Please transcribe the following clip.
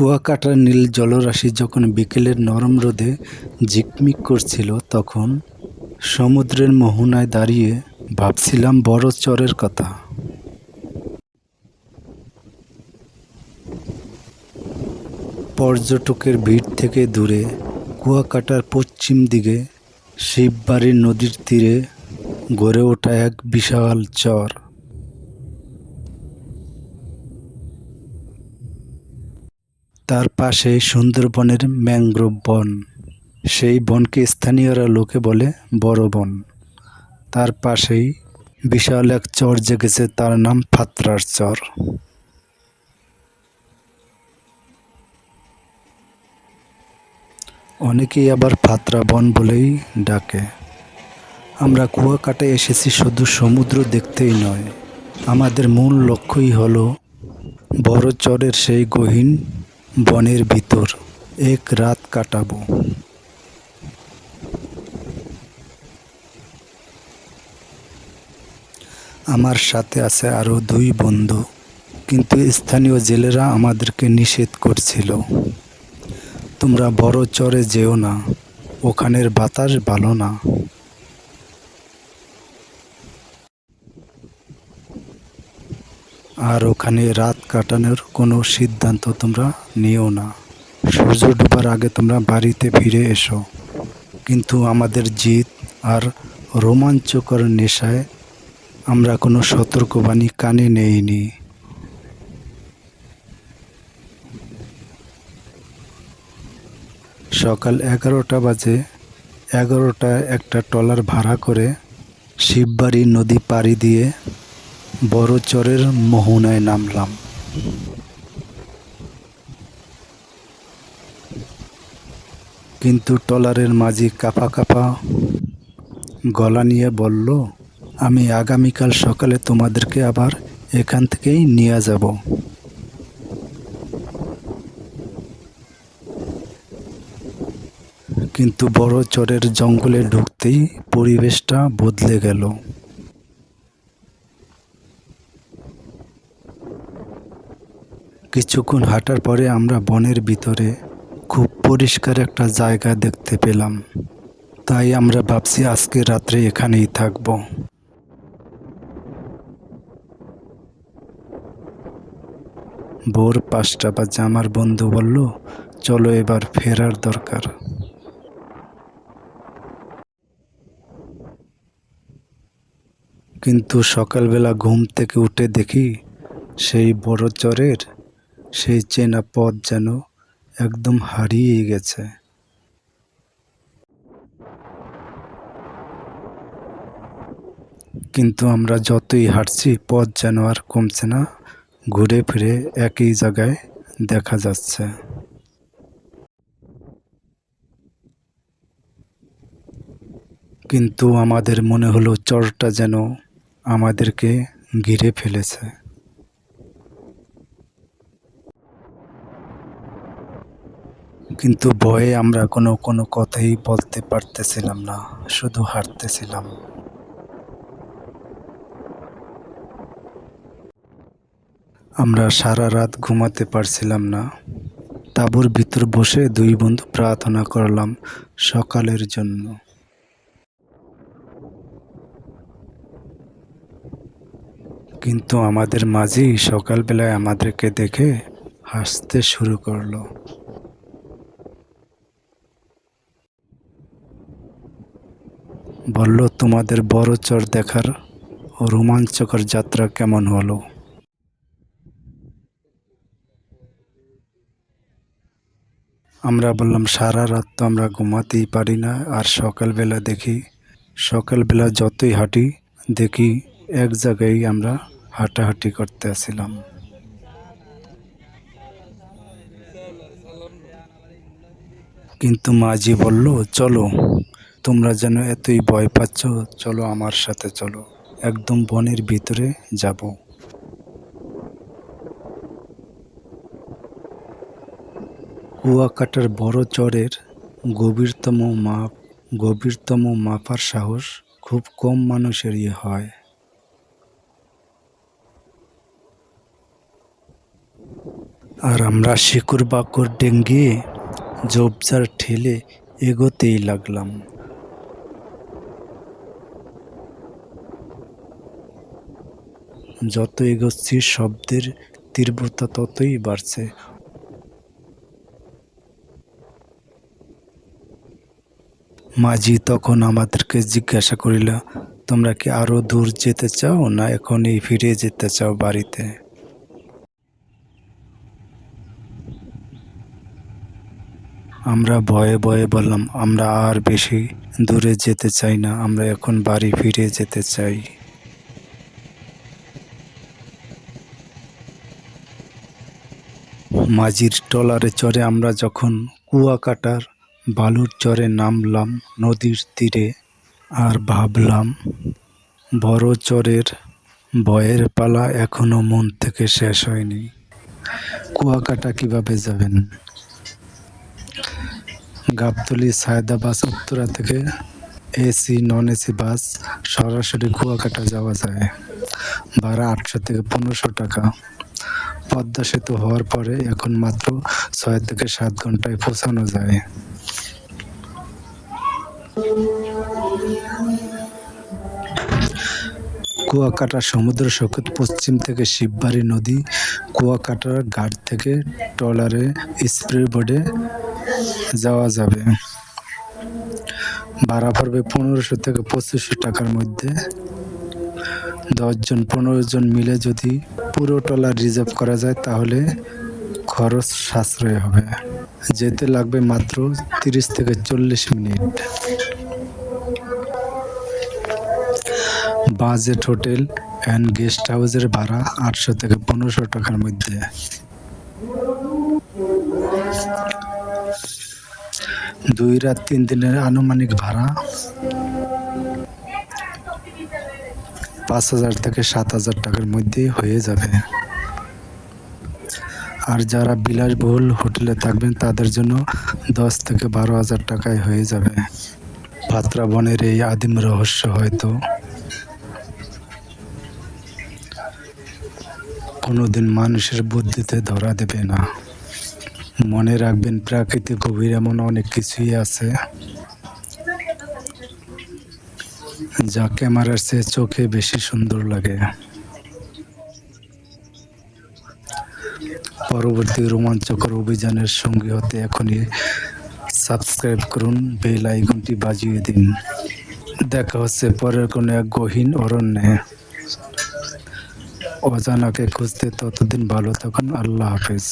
কুয়াকাটার নীল জলরাশি যখন বিকেলের নরম রোদে ঝিকমিক করছিল, তখন সমুদ্রের মোহনায় দাঁড়িয়ে ভাবছিলাম বড় চরের কথা। পর্যটকের ভিড় থেকে দূরে কুয়াকাটার পশ্চিম দিকে শিববাড়ির নদীর তীরে গড়ে ওঠা এক বিশাল চর। তার পাশে সুন্দরবনের ম্যানগ্রোভ বন। সেই বনকে স্থানীয়রা লোকে বলে বড় বন। তার পাশেই বিশাল এক চর জেগেছে, তার নাম ফাত্রার চর। অনেকেই আবার ফাত্রা বন বলেই ডাকে। আমরা কুয়াকাটায় এসেছি শুধু সমুদ্র দেখতেই নয়, আমাদের মূল লক্ষ্যই হলো বড় চরের সেই গহীন বনের ভিতর এক রাত কাটাবো। আমার সাথে আছে আরও 2 বন্ধু, কিন্তু স্থানীয় জেলেরা আমাদেরকে নিষেধ করছিল। তোমরা বড় চরে যেও না, ওখানের বাতাস ভালো না। আর ওখানে রাত কাটানোর কোনো সিদ্ধান্ত তোমরা নিও না। সূর্য ডোবার আগে তোমরা বাড়িতে ফিরে এসো। কিন্তু আমাদের জিদ আর রোমাঞ্চকর নেশায় আমরা কোনো সতর্কবাণী কানে নেইনি। সকাল 11টা বাজে। 11টায় একটা ট্রলার ভাড়া করে শিববাড়ি নদী পাড়ি দিয়ে বড় চরের মোহনায় নামলাম। কিন্তু ট্রলারের মাঝি কাঁপা কাঁপা গলা নিয়ে বলল, আমি আগামীকাল সকালে তোমাদেরকে আবার এখান থেকেই নিয়ে যাব। কিন্তু বড় চরের জঙ্গলে ঢুকতেই পরিবেশটা বদলে গেল। কিছুক্ষণ হাঁটার পরে আমরা বনের ভিতরে খুব পরিষ্কার একটা জায়গা দেখতে পেলাম। তাই আমরা ভাবছি আজকে রাত্রে এখানেই থাকব। ভোর 5টা বাজে আমার বন্ধু বলল, চলো এবার ফেরার দরকার। কিন্তু সকালবেলা ঘুম থেকে উঠে দেখি সেই বড় চরের সেই চেনা পথ যেন একদম হারিয়ে গেছে। কিন্তু আমরা যতই হাঁটছি পথ যেন আর কমছে না, ঘুরে ফিরে একই জায়গায় দেখা যাচ্ছে। কিন্তু আমাদের মনে হলো চরটা যেন আমাদেরকে ঘিরে ফেলেছে। কিন্তু ভয়ে আমরা কোনো কথাই বলতে পারতেছিলাম না, শুধু হাঁটতেছিলাম। আমরা সারা রাত ঘুমাতে পারছিলাম না। তাঁবুর ভিতর বসে 2 বন্ধু প্রার্থনা করলাম সকালের জন্য। কিন্তু আমাদের মাঝি সকালবেলায় আমাদেরকে দেখে হাসতে শুরু করলো। বলল, তোমাদের বড় চর দেখার রোমাঞ্চকর যাত্রা কেমন হলো? আমরা বললাম, সারা রাত তো আমরা ঘুমাতেই পারি না, আর সকালবেলা যতই হাঁটি দেখি এক জায়গায় আমরা হাঁটাহাঁটি করতে আসছিলাম। কিন্তু মাঝি বলল, চলো, তোমরা যেন এতই ভয় পাচ্ছ, চলো আমার সাথে চলো, একদম বনের ভিতরে যাব। কুয়াকাটার বড় চরের গভীরতম মাপার সাহস খুব কম মানুষেরই হয়। আর আমরা শিকড় বাকড় ডেঙ্গিয়ে ঝোপঝাড় ঠেলে এগোতেই লাগলাম। যত এগোচ্ছি শব্দের তীব্রতা ততই বাড়ছে। মাঝি তখন আমাদেরকে জিজ্ঞাসা করিল, তোমরা কি আরো দূর যেতে চাও না এখনই ফিরে যেতে চাও বাড়িতে? আমরা ভয়ে ভয়ে বললাম, আমরা আর বেশি দূরে যেতে চাই না, আমরা এখন বাড়ি ফিরে যেতে চাই। মাঝির ট্রলারে চড়ে আমরা যখন কুয়াকাটার বালুর চরে নামলাম নদীর তীরে, আর ভাবলাম বড় চরের ভয়ের পালা এখনো মন থেকে শেষ হয়নি। কুয়াকাটা কিভাবে যাবেন? গাবতলী সায়দা বাস উত্তরা থেকে এসি নন এসি বাস সরাসরি কুয়াকাটা যাওয়া যায়। ভাড়া 800 থেকে 1500 টাকা। পদ্মা সেতু হওয়ার পরে এখন মাত্র 6 থেকে 7 ঘন্টায় পৌঁছানো যায়। কুয়াকাটা সমুদ্র সৈকত পশ্চিম থেকে শিববাড়ি নদী, কুয়াকাটার ঘাট থেকে ট্রলারে স্পিড বোটে যাওয়া যাবে। ভাড়া পড়বে 1500 থেকে 2500 টাকার মধ্যে। 10 জন 15 জন মিলে যদি পুরো ট্রলার রিজার্ভ করা যায় তাহলে খরচ সাশ্রয় হবে। যেতে লাগবে মাত্র 30 থেকে 40 minute. Budget hotel and guest হাউসের ভাড়া 800 থেকে 1500 টাকার মধ্যে। 2 রাত 3 দিনের আনুমানিক ভাড়া 5000 থেকে 7000 টাকার মধ্যে হয়ে যাবে। আর যারা বিলাসবহুল হোটেলে থাকবেন তাদের জন্য 10 থেকে 12,000 টাকায় হয়ে যাবে। পাত্রা বনের এই আদিম রহস্য হয়তো কোনোদিন মানুষের বুদ্ধিতে ধরা দেবে না। মনে রাখবেন, প্রাকৃতিক গভীর এমন অনেক কিছুই আছে যা ক্যামেরার চেয়ে চোখে বেশি সুন্দর লাগে। পরবর্তী রোমাঞ্চকর অভিযানের সঙ্গী হতে এখনই সাবস্ক্রাইব করুন, বেল আইকনটি বাজিয়ে দিন। দেখা হচ্ছে পরের কোনো এক গহীন অরণ্যে অজানাকে খুঁজতে। ততদিন ভালো থাকুন। আল্লাহ হাফেজ।